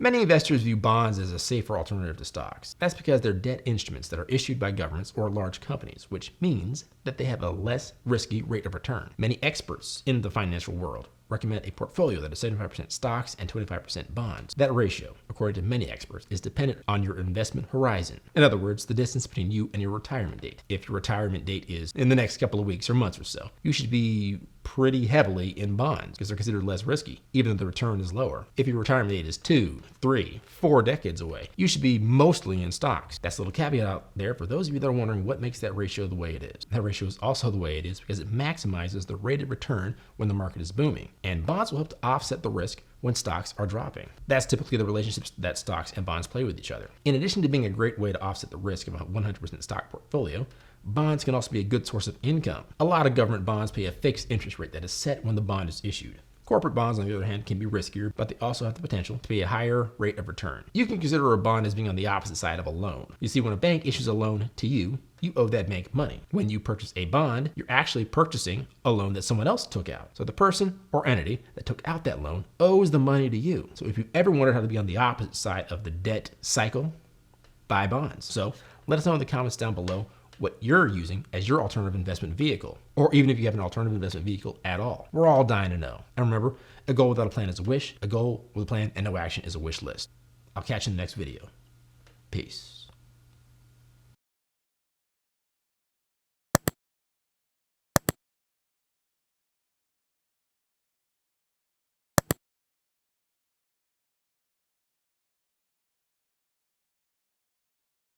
Many investors view bonds as a safer alternative to stocks. That's because they're debt instruments that are issued by governments or large companies, which means that they have a less risky rate of return. Many experts in the financial world recommend a portfolio that is 75% stocks and 25% bonds. That ratio, according to many experts, is dependent on your investment horizon. In other words, the distance between you and your retirement date. If your retirement date is in the next couple of weeks or months or so, you should be pretty heavily in bonds because they're considered less risky, even though the return is lower. If your retirement date is 2, 3, 4 decades away, you should be mostly in stocks. That's a little caveat out there for those of you that are wondering what makes that ratio the way it is. That ratio is also the way it is because it maximizes the rated return when the market is booming. And bonds will help to offset the risk when stocks are dropping. That's typically the relationships that stocks and bonds play with each other. In addition to being a great way to offset the risk of a 100% stock portfolio, bonds can also be a good source of income. A lot of government bonds pay a fixed interest rate that is set when the bond is issued. Corporate bonds, on the other hand, can be riskier, but they also have the potential to pay a higher rate of return. You can consider a bond as being on the opposite side of a loan. You see, when a bank issues a loan to you, you owe that bank money. When you purchase a bond, you're actually purchasing a loan that someone else took out. So the person or entity that took out that loan owes the money to you. So if you've ever wondered how to be on the opposite side of the debt cycle, buy bonds. So let us know in the comments down below what you're using as your alternative investment vehicle, or even if you have an alternative investment vehicle at all. We're all dying to know. And remember, a goal without a plan is a wish. A goal with a plan and no action is a wish list. I'll catch you in the next video. Peace.